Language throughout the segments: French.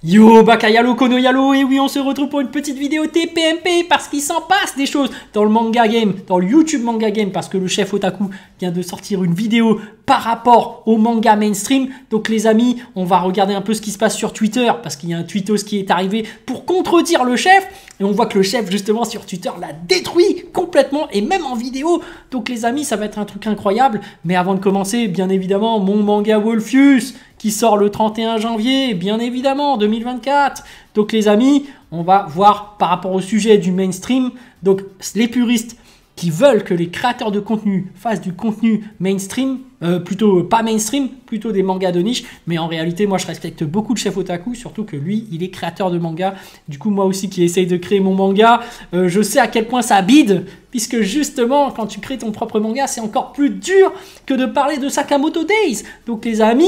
Yo, Bakayalo, Konoyalo, et oui, on se retrouve pour une petite vidéo TPMP parce qu'il s'en passe des choses dans le manga game, dans le YouTube manga game, parce que le chef Otaku vient de sortir une vidéo par rapport au manga mainstream. Donc les amis, on va regarder un peu ce qui se passe sur Twitter, parce qu'il y a un tweetos qui est arrivé pour contredire le chef, et on voit que le chef justement sur Twitter l'a détruit complètement, et même en vidéo. Donc les amis, ça va être un truc incroyable, mais avant de commencer, bien évidemment, mon manga Wolfius, qui sort le 31 janvier, bien évidemment, 2024. Donc les amis, on va voir par rapport au sujet du mainstream, donc les puristes qui veulent que les créateurs de contenu fassent du contenu mainstream, plutôt pas mainstream, plutôt des mangas de niche, mais en réalité, moi je respecte beaucoup le chef Otaku, surtout que lui, il est créateur de manga. Du coup, moi aussi qui essaye de créer mon manga, je sais à quel point ça bide, puisque justement, quand tu crées ton propre manga, c'est encore plus dur que de parler de Sakamoto Days. Donc les amis,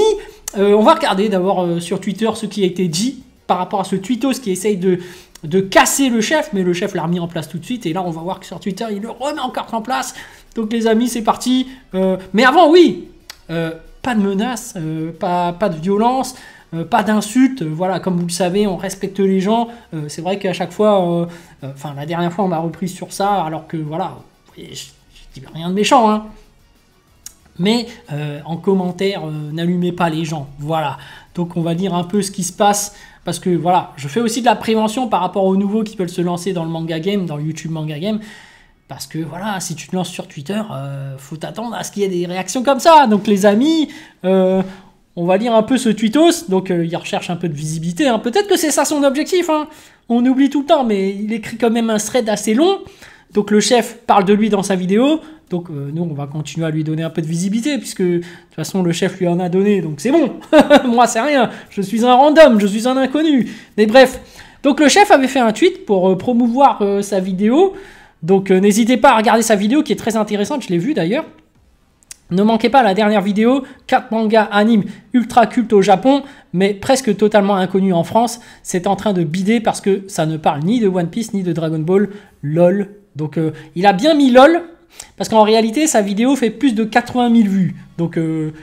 on va regarder d'abord sur Twitter ce qui a été dit par rapport à ce tweetos qui essaye de casser le chef, mais le chef l'a remis en place tout de suite, et là on va voir que sur Twitter il le remet encore en place. Donc les amis, c'est parti. Mais avant, oui, pas de menaces, pas de violence, pas d'insultes, voilà, comme vous le savez, on respecte les gens. C'est vrai qu'à chaque fois, enfin la dernière fois on m'a repris sur ça, alors que voilà, je dis rien de méchant, hein. Mais en commentaire, n'allumez pas les gens, voilà. Donc on va dire un peu ce qui se passe, parce que voilà, je fais aussi de la prévention par rapport aux nouveaux qui veulent se lancer dans le manga game, dans le YouTube manga game, parce que voilà, si tu te lances sur Twitter, faut t'attendre à ce qu'il y ait des réactions comme ça. Donc les amis, on va lire un peu ce tweetos, donc il recherche un peu de visibilité, hein. Peut-être que c'est ça son objectif, hein. On oublie tout le temps, mais il écrit quand même un thread assez long. Donc le chef parle de lui dans sa vidéo, donc nous on va continuer à lui donner un peu de visibilité, puisque de toute façon le chef lui en a donné, donc c'est bon. Moi c'est rien, je suis un random, je suis un inconnu. Mais bref, donc le chef avait fait un tweet pour promouvoir sa vidéo, donc n'hésitez pas à regarder sa vidéo qui est très intéressante, je l'ai vue d'ailleurs. Ne manquez pas la dernière vidéo, 4 mangas animes ultra cultes au Japon, mais presque totalement inconnus en France. C'est en train de bider parce que ça ne parle ni de One Piece ni de Dragon Ball, lol. Donc il a bien mis lol, parce qu'en réalité sa vidéo fait plus de 80 000 vues. Donc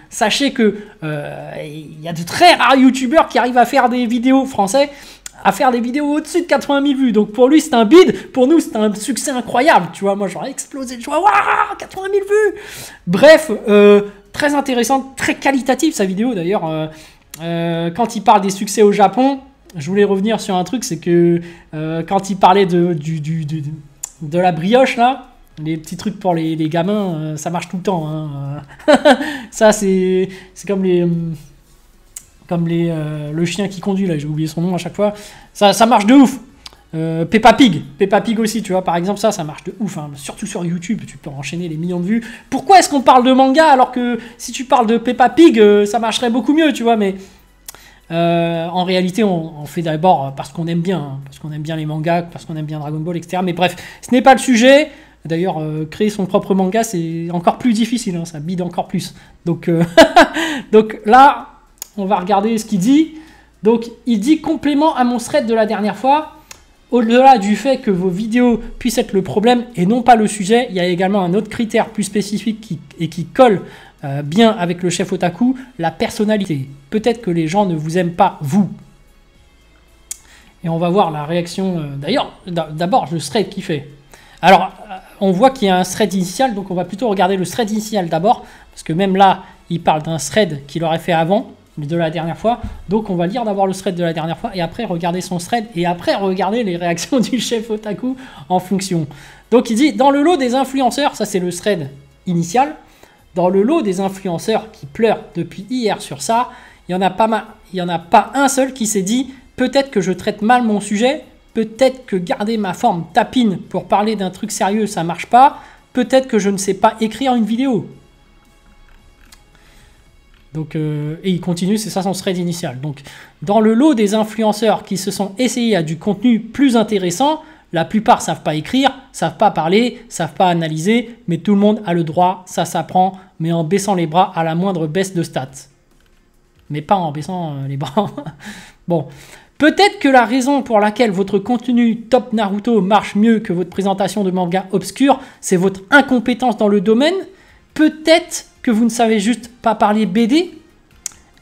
sachez que il y a de très rares youtubeurs qui arrivent à faire des vidéos français, à faire des vidéos au-dessus de 80 000 vues. Donc pour lui c'est un bide, pour nous c'est un succès incroyable. Tu vois, moi j'aurais explosé de joie, waouh, 80 000 vues. Bref, très intéressante, très qualitative sa vidéo d'ailleurs. Quand il parle des succès au Japon, je voulais revenir sur un truc, c'est que quand il parlait de la brioche là, les petits trucs pour les gamins, ça marche tout le temps, hein. Ça c'est comme le chien qui conduit là, j'ai oublié son nom à chaque fois, ça marche de ouf. Peppa Pig aussi, tu vois, par exemple, ça marche de ouf, hein. Surtout sur YouTube, tu peux enchaîner les millions de vues. Pourquoi est-ce qu'on parle de manga alors que si tu parles de Peppa Pig, ça marcherait beaucoup mieux, tu vois, mais en réalité, on fait d'abord parce qu'on aime bien, hein, parce qu'on aime bien les mangas, parce qu'on aime bien Dragon Ball, etc. Mais bref, ce n'est pas le sujet. D'ailleurs, créer son propre manga, c'est encore plus difficile, hein, ça bide encore plus. Donc, donc là, on va regarder ce qu'il dit. Donc, il dit complément à mon thread de la dernière fois. Au-delà du fait que vos vidéos puissent être le problème et non pas le sujet, il y a également un autre critère plus spécifique qui colle bien avec le chef Otaku, la personnalité. Peut-être que les gens ne vous aiment pas, vous. Et on va voir la réaction. D'ailleurs, d'abord, le thread qu'il fait. Alors, on voit qu'il y a un thread initial, donc on va plutôt regarder le thread initial d'abord, parce que même là, il parle d'un thread qu'il aurait fait avant, de la dernière fois. Donc on va lire d'abord le thread de la dernière fois, et après regarder son thread, et après regarder les réactions du chef Otaku en fonction. Donc il dit, dans le lot des influenceurs, ça c'est le thread initial, dans le lot des influenceurs qui pleurent depuis hier sur ça, il n'y en a pas un seul qui s'est dit, peut-être que je traite mal mon sujet, peut-être que garder ma forme tapine pour parler d'un truc sérieux ça marche pas, peut-être que je ne sais pas écrire une vidéo. Donc, et il continue, c'est ça son thread initial. Donc, dans le lot des influenceurs qui se sont essayés à du contenu plus intéressant, la plupart savent pas écrire, savent pas parler, savent pas analyser, mais tout le monde a le droit, ça s'apprend, mais en baissant les bras à la moindre baisse de stats. Mais pas en baissant les bras. Bon. Peut-être que la raison pour laquelle votre contenu Top Naruto marche mieux que votre présentation de manga obscur, c'est votre incompétence dans le domaine. Peut-être que vous ne savez juste pas parler BD.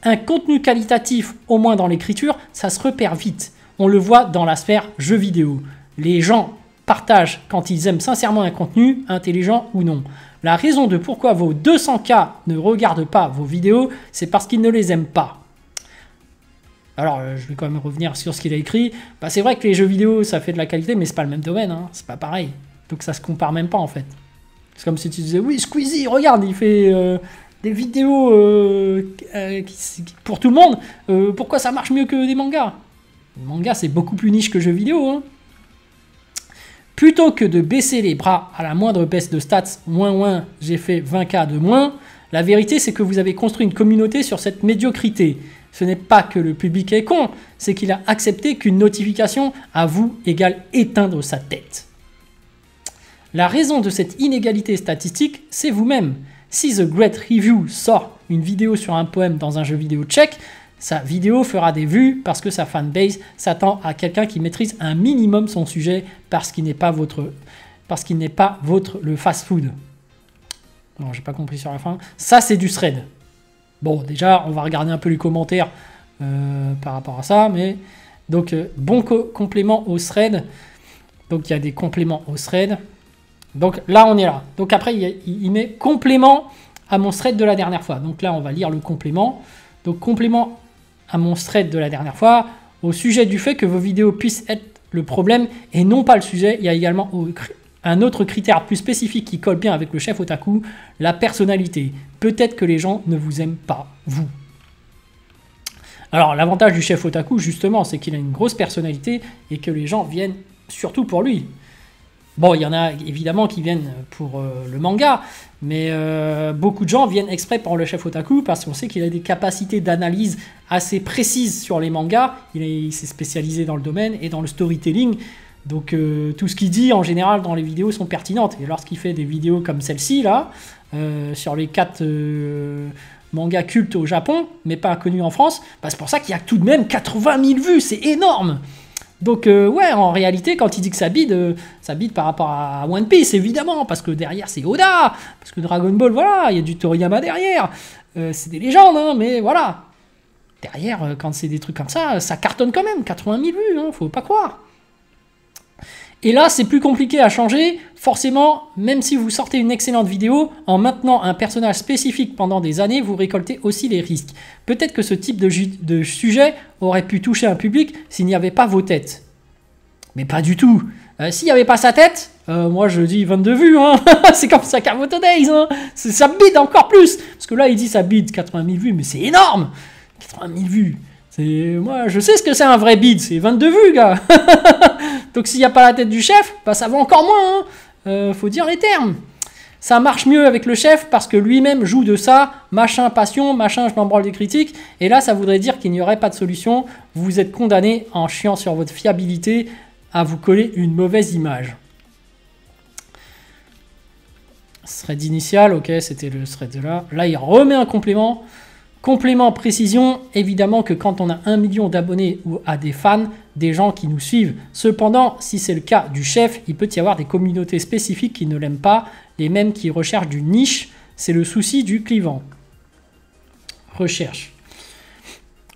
Un contenu qualitatif, au moins dans l'écriture, ça se repère vite. On le voit dans la sphère jeux vidéo. Les gens partagent quand ils aiment sincèrement un contenu, intelligent ou non. La raison de pourquoi vos 200K ne regardent pas vos vidéos, c'est parce qu'ils ne les aiment pas. Alors, je vais quand même revenir sur ce qu'il a écrit. Bah, c'est vrai que les jeux vidéo, ça fait de la qualité, mais c'est pas le même domaine, hein. C'est pas pareil. Donc ça se compare même pas en fait. C'est comme si tu disais, oui, Squeezie, regarde, il fait des vidéos pour tout le monde. Pourquoi ça marche mieux que des mangas? Les mangas, c'est beaucoup plus niche que jeux vidéo, hein. Plutôt que de baisser les bras à la moindre baisse de stats, moins, j'ai fait 20K de moins, la vérité c'est que vous avez construit une communauté sur cette médiocrité. Ce n'est pas que le public est con, c'est qu'il a accepté qu'une notification à vous égale éteindre sa tête. La raison de cette inégalité statistique, c'est vous-même. Si The Great Review sort une vidéo sur un poème dans un jeu vidéo tchèque, sa vidéo fera des vues parce que sa fanbase s'attend à quelqu'un qui maîtrise un minimum son sujet parce qu'il n'est pas le fast-food. Non, j'ai pas compris sur la fin. Ça, c'est du thread. Bon, déjà, on va regarder un peu les commentaires par rapport à ça, mais donc bon complément au thread. Donc il y a des compléments au thread. Donc là, on est là. Donc après, il met complément à mon thread de la dernière fois. Donc là, on va lire le complément. Donc complément à mon thread de la dernière fois, au sujet du fait que vos vidéos puissent être le problème et non pas le sujet. Il y a également un autre critère plus spécifique qui colle bien avec le chef otaku, la personnalité. Peut-être que les gens ne vous aiment pas, vous. Alors l'avantage du chef otaku, justement, c'est qu'il a une grosse personnalité et que les gens viennent surtout pour lui. Bon, il y en a évidemment qui viennent pour le manga, mais beaucoup de gens viennent exprès pour le chef otaku parce qu'on sait qu'il a des capacités d'analyse assez précises sur les mangas. Il s'est spécialisé dans le domaine et dans le storytelling. Donc tout ce qu'il dit en général dans les vidéos sont pertinentes. Et lorsqu'il fait des vidéos comme celle-ci là, sur les 4 mangas cultes au Japon, mais pas connus en France, bah, c'est pour ça qu'il y a tout de même 80 000 vues, c'est énorme. Donc ouais, en réalité, quand il dit que ça bide par rapport à One Piece, évidemment, parce que derrière c'est Oda, parce que Dragon Ball, voilà, il y a du Toriyama derrière, c'est des légendes, hein, mais voilà. Derrière, quand c'est des trucs comme ça, ça cartonne quand même, 80 000 vues, hein, faut pas croire. Et là, c'est plus compliqué à changer. Forcément, même si vous sortez une excellente vidéo, en maintenant un personnage spécifique pendant des années, vous récoltez aussi les risques. Peut-être que ce type de sujet aurait pu toucher un public s'il n'y avait pas vos têtes. Mais pas du tout. S'il n'y avait pas sa tête, moi je dis 22 vues. Hein. C'est comme ça Sakamoto Days. Hein. Ça bide encore plus. Parce que là, il dit ça bide 80 000 vues, mais c'est énorme. 80 000 vues. Moi, je sais ce que c'est un vrai bid, c'est 22 vues, gars. Donc s'il n'y a pas la tête du chef, bah, ça va encore moins. Hein. Faut dire les termes. Ça marche mieux avec le chef parce que lui-même joue de ça, machin passion, machin je m'en branle des critiques. Et là, ça voudrait dire qu'il n'y aurait pas de solution. Vous êtes condamné en chiant sur votre fiabilité à vous coller une mauvaise image. Thread initial, ok, c'était le thread de là. Là, il remet un complément. Complément précision, évidemment que quand on a 1 million d'abonnés ou à des fans, des gens qui nous suivent. Cependant, si c'est le cas du chef, il peut y avoir des communautés spécifiques qui ne l'aiment pas, les mêmes qui recherchent du niche. C'est le souci du clivant. Recherche.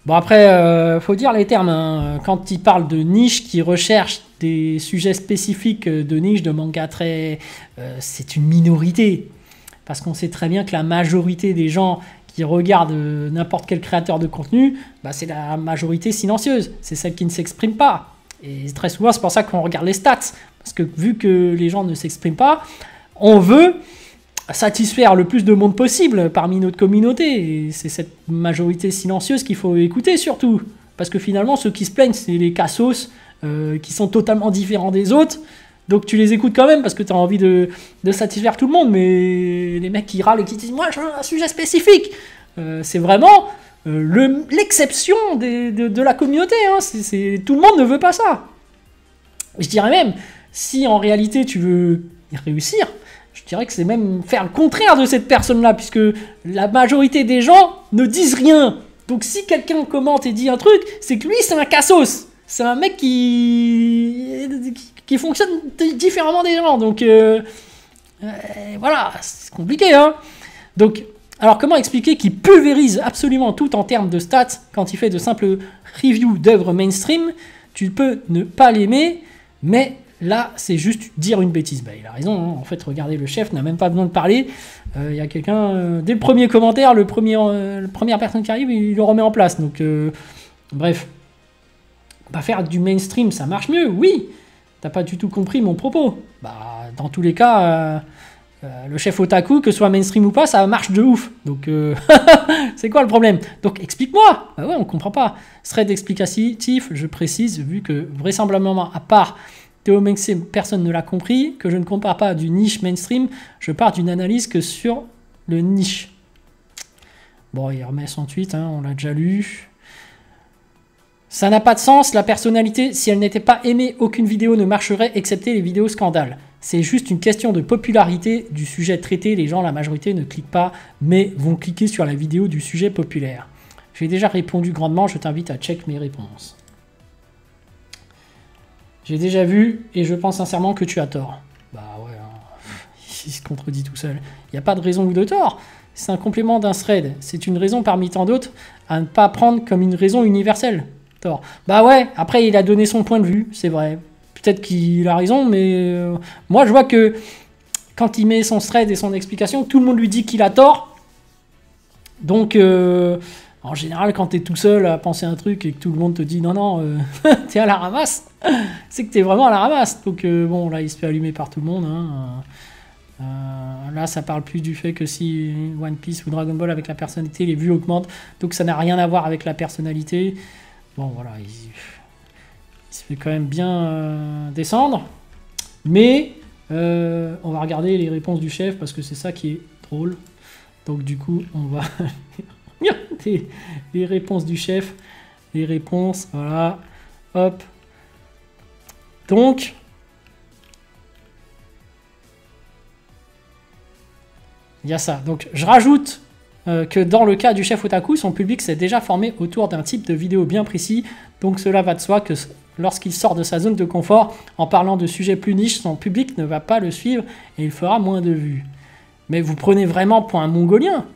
Bon après, faut dire les termes. Hein. Quand il parle de niche qui recherche des sujets spécifiques de niche, de manga très... c'est une minorité. Parce qu'on sait très bien que la majorité des gens qui regardent n'importe quel créateur de contenu, bah c'est la majorité silencieuse. C'est celle qui ne s'exprime pas. Et très souvent, c'est pour ça qu'on regarde les stats. Parce que vu que les gens ne s'expriment pas, on veut satisfaire le plus de monde possible parmi notre communauté. Et c'est cette majorité silencieuse qu'il faut écouter surtout. Parce que finalement, ceux qui se plaignent, c'est les cassos qui sont totalement différents des autres. Donc tu les écoutes quand même parce que tu as envie de satisfaire tout le monde, mais les mecs qui râlent et qui disent « moi j'ai un sujet spécifique », c'est vraiment l'exception de la communauté, hein. Tout le monde ne veut pas ça. Je dirais même, si en réalité tu veux réussir, je dirais que c'est même faire le contraire de cette personne-là, puisque la majorité des gens ne disent rien. Donc si quelqu'un commente et dit un truc, c'est que lui c'est un cassos. C'est un mec qui fonctionne différemment des gens. Donc voilà, c'est compliqué. Hein. Donc Alors comment expliquer qu'il pulvérise absolument tout en termes de stats quand il fait de simples reviews d'œuvres mainstream? Tu peux ne pas l'aimer, mais là c'est juste dire une bêtise. Bah, il a raison, hein. En fait regardez, le chef n'a même pas besoin de parler. Il y a quelqu'un, dès le premier commentaire, la première personne qui arrive, il le remet en place. Donc bref, bah, faire du mainstream ça marche mieux, oui. T'as pas du tout compris mon propos. Bah, dans tous les cas, le chef otaku, que ce soit mainstream ou pas, ça marche de ouf. Donc, c'est quoi le problème? Donc, explique-moi. Bah ouais, on comprend pas. Thread explicatif, je précise, vu que vraisemblablement, à part Théo Mainstream, personne ne l'a compris, que je ne compare pas du niche mainstream, je pars d'une analyse que sur le niche. Bon, il remet son tweet, hein, on l'a déjà lu. Ça n'a pas de sens, la personnalité, si elle n'était pas aimée, aucune vidéo ne marcherait, excepté les vidéos scandales. C'est juste une question de popularité du sujet traité, les gens, la majorité, ne cliquent pas, mais vont cliquer sur la vidéo du sujet populaire. J'ai déjà répondu grandement, je t'invite à check mes réponses. J'ai déjà vu, et je pense sincèrement que tu as tort. Bah ouais, hein. Il se contredit tout seul. Il n'y a pas de raison ou de tort. C'est un complément d'un thread. C'est une raison parmi tant d'autres à ne pas prendre comme une raison universelle. Tort. Bah ouais, après il a donné son point de vue, c'est vrai. Peut-être qu'il a raison, mais moi je vois que quand il met son thread et son explication, tout le monde lui dit qu'il a tort. Donc en général, quand t'es tout seul à penser un truc et que tout le monde te dit non, t'es à la ramasse, c'est que t'es vraiment à la ramasse. Donc bon, là il se fait allumer par tout le monde. Hein. Là ça parle plus du fait que si One Piece ou Dragon Ball avec la personnalité, les vues augmentent. Donc ça n'a rien à voir avec la personnalité. Bon voilà, il se fait quand même bien descendre. Mais on va regarder les réponses du chef parce que c'est ça qui est drôle. Donc du coup, on va regarder les réponses du chef. Les réponses, voilà. Hop. Donc, il y a ça. Donc je rajoute que dans le cas du chef otaku, son public s'est déjà formé autour d'un type de vidéo bien précis, donc cela va de soi que lorsqu'il sort de sa zone de confort, en parlant de sujets plus niches, son public ne va pas le suivre et il fera moins de vues. Mais vous prenez vraiment pour un mongolien.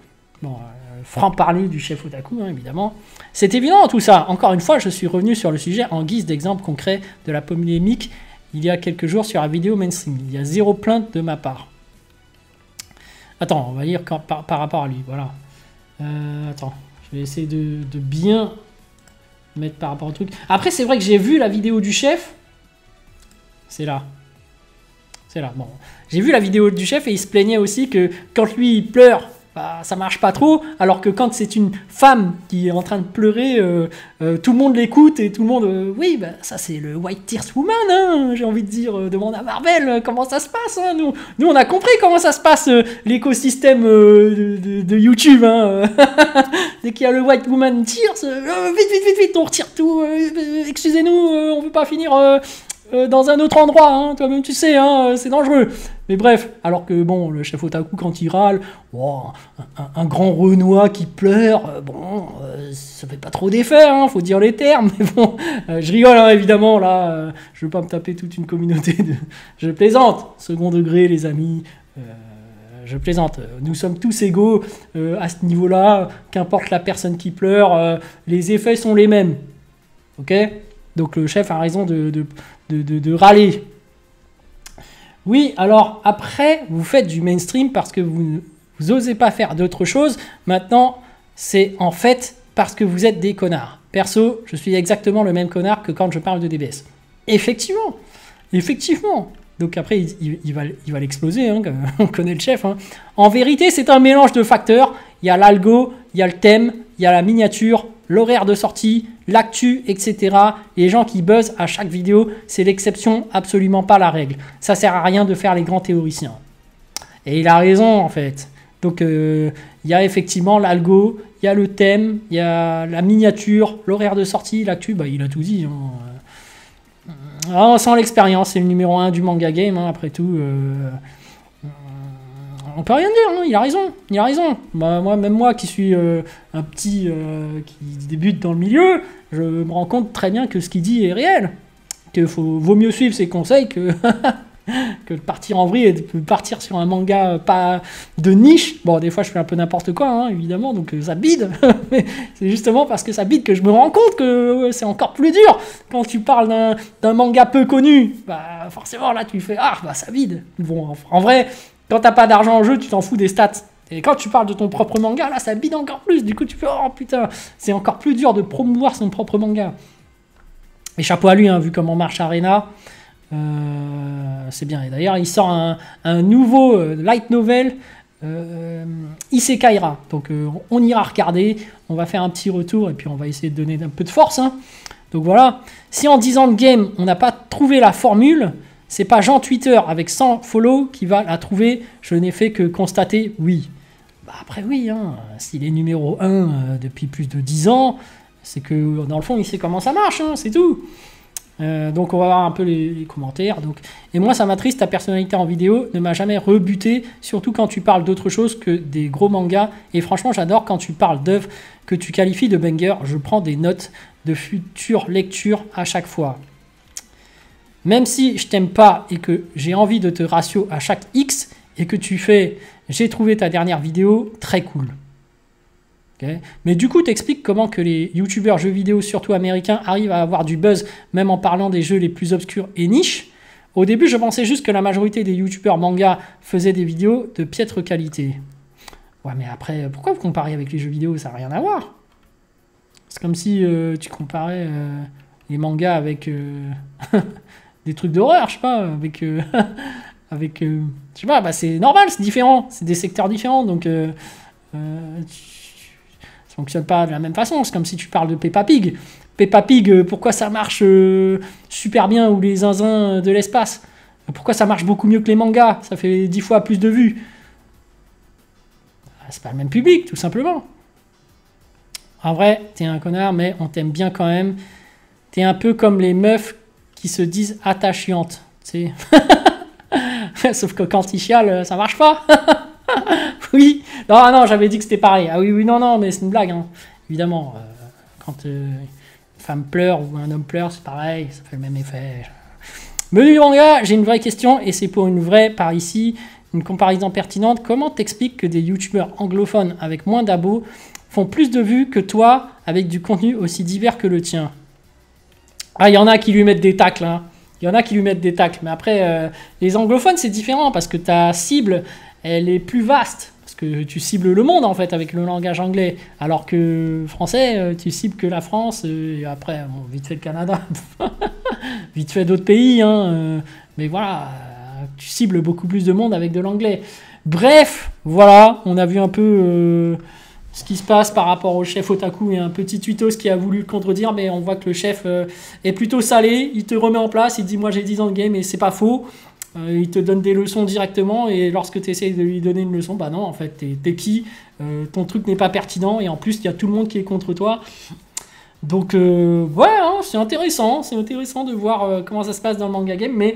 Bon, franc-parler du chef otaku, hein, évidemment. C'est évident tout ça. Encore une fois, je suis revenu sur le sujet en guise d'exemple concret de la polémique il y a quelques jours sur la vidéo mainstream. Il y a 0 plainte de ma part. Attends, on va lire par rapport à lui, voilà. Attends, je vais essayer de bien mettre par rapport au truc. Après, c'est vrai que j'ai vu la vidéo du chef. C'est là. C'est là, bon. J'ai vu la vidéo du chef et il se plaignait aussi que quand lui, il pleure, bah, ça marche pas trop. Alors que quand c'est une femme qui est en train de pleurer, tout le monde l'écoute et tout le monde... oui, bah, ça c'est le White Tears Woman, hein, j'ai envie de dire. Demande à Marvel comment ça se passe. Hein, nous, on a compris comment ça se passe, l'écosystème de YouTube. Hein. Dès qu'il y a le White Woman Tears, vite, on retire tout. Excusez-nous, on veut pas finir... dans un autre endroit, hein, toi-même tu sais, hein, c'est dangereux. Mais bref, alors que bon, le chef otaku quand il râle, oh, un grand Renoir qui pleure, bon, ça fait pas trop d'effet, hein, faut dire les termes, mais bon, je rigole hein, évidemment, là, je veux pas me taper toute une communauté de... Je plaisante, second degré les amis, je plaisante, nous sommes tous égaux à ce niveau-là, qu'importe la personne qui pleure, les effets sont les mêmes, ok ? Donc le chef a raison de râler. Oui, alors après, vous faites du mainstream parce que vous n'osez pas faire d'autre chose. Maintenant, c'est en fait parce que vous êtes des connards. Perso, je suis exactement le même connard que quand je parle de DBS. Effectivement. Donc après, il va l'exploser, hein, on connaît le chef. Hein. En vérité, c'est un mélange de facteurs. Il y a l'algo, il y a le thème, il y a la miniature, l'horaire de sortie, l'actu, etc. Les gens qui buzzent à chaque vidéo, c'est l'exception, absolument pas la règle. Ça sert à rien de faire les grands théoriciens. Et il a raison, en fait. Donc, il y a effectivement l'algo, il y a le thème, il y a la miniature, l'horaire de sortie, l'actu, bah, il a tout dit. Hein. Alors, sans l'expérience, c'est le numéro 1 du manga game, hein, après tout. On peut rien dire, hein, il a raison. Bah, même moi qui suis un petit qui débute dans le milieu, je me rends compte très bien que ce qu'il dit est réel. Qu'il vaut mieux suivre ses conseils que que de partir en vrille et de partir sur un manga pas de niche. Bon, des fois, je fais un peu n'importe quoi, hein, évidemment, donc ça bide. Mais c'est justement parce que ça bide que je me rends compte que c'est encore plus dur. Quand tu parles d'un manga peu connu, bah forcément, là, tu fais « Ah, bah ça bide ». Bon, en vrai, quand t'as pas d'argent en jeu, tu t'en fous des stats. Et quand tu parles de ton propre manga, là, ça bide encore plus. Du coup, tu fais « Oh putain, c'est encore plus dur de promouvoir son propre manga ». Et chapeau à lui, hein, vu comment marche Arena. C'est bien. Et d'ailleurs, il sort un nouveau light novel, Isekai'ra. Donc, on ira regarder. On va faire un petit retour et puis on va essayer de donner un peu de force. Hein. Donc voilà. Si en 10 ans de game, on n'a pas trouvé la formule, c'est pas Jean Twitter avec 100 follow qui va la trouver. Je n'ai fait que constater oui. Bah après, oui. Hein, s'il est numéro 1 depuis plus de 10 ans, c'est que dans le fond, il sait comment ça marche. Hein, c'est tout. Donc on va voir un peu les commentaires. Donc. Et moi ça m'attriste, ta personnalité en vidéo ne m'a jamais rebuté, surtout quand tu parles d'autre chose que des gros mangas. Et franchement j'adore quand tu parles d'œuvres que tu qualifies de banger. Je prends des notes de future lecture à chaque fois. Même si je t'aime pas et que j'ai envie de te ratio à chaque X et que tu fais j'ai trouvé ta dernière vidéo, très cool. Okay. Mais du coup, t'expliques comment que les youtubeurs jeux vidéo, surtout américains, arrivent à avoir du buzz, même en parlant des jeux les plus obscurs et niches. Au début, je pensais juste que la majorité des youtubeurs manga faisaient des vidéos de piètre qualité. Ouais, mais après, pourquoi vous comparez avec les jeux vidéo? Ça n'a rien à voir. C'est comme si tu comparais les mangas avec des trucs d'horreur, je sais pas, avec... avec je sais pas, bah c'est normal, c'est différent. C'est des secteurs différents, donc... ça fonctionne pas de la même façon. C'est comme si tu parles de Peppa Pig. Peppa Pig, pourquoi ça marche super bien, ou les zinzins de l'espace? Pourquoi ça marche beaucoup mieux que les mangas? Ça fait 10 fois plus de vues. C'est pas le même public, tout simplement. En vrai, t'es un connard, mais on t'aime bien quand même. T'es un peu comme les meufs qui se disent attachantes. Tu sais. Sauf que quand ils chialent, ça marche pas. Oui, non, j'avais dit que c'était pareil. Ah oui, non, mais c'est une blague, hein. Évidemment. Quand une femme pleure ou un homme pleure, c'est pareil, ça fait le même effet. Menu du manga, j'ai une vraie question, et c'est pour une vraie par ici, une comparaison pertinente. Comment t'expliques que des youtubeurs anglophones avec moins d'abos font plus de vues que toi avec du contenu aussi divers que le tien? Ah, il y en a qui lui mettent des tacles, hein. Il y en a qui lui mettent des tacles, mais après, les anglophones, c'est différent, parce que ta cible, elle est plus vaste. Parce que tu cibles le monde, en fait, avec le langage anglais. Alors que français, tu cibles que la France, et après, bon, vite fait le Canada. Vite fait d'autres pays, hein. Mais voilà, tu cibles beaucoup plus de monde avec de l'anglais. Bref, voilà, on a vu un peu ce qui se passe par rapport au chef Otaku et un petit tweetos qui a voulu le contredire, mais on voit que le chef est plutôt salé, il te remet en place, il dit moi j'ai 10 ans de game et c'est pas faux, il te donne des leçons directement et lorsque tu essayes de lui donner une leçon, bah non en fait t'es qui, ton truc n'est pas pertinent et en plus il y a tout le monde qui est contre toi. Donc ouais, hein, c'est intéressant de voir comment ça se passe dans le manga game, mais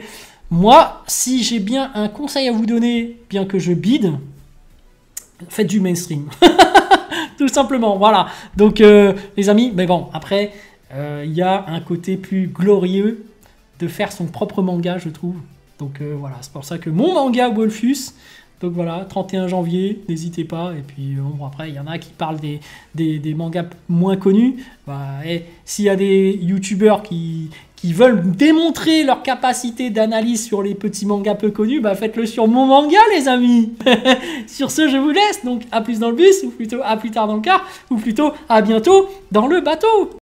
moi si j'ai bien un conseil à vous donner, bien que je bide, faites du mainstream. Tout simplement, voilà. Donc, les amis, mais bon, après, il y a un côté plus glorieux de faire son propre manga, je trouve. Donc, voilà, c'est pour ça que mon manga Wolfus, donc voilà, 31 janvier, n'hésitez pas. Et puis, bon, après, il y en a qui parlent des mangas moins connus. Bah, et s'il y a des youtubeurs qui veulent démontrer leur capacité d'analyse sur les petits mangas peu connus, bah faites-le sur mon manga, les amis. Sur ce, je vous laisse. Donc, à plus dans le bus, ou plutôt à plus tard dans le car, ou plutôt à bientôt dans le bateau.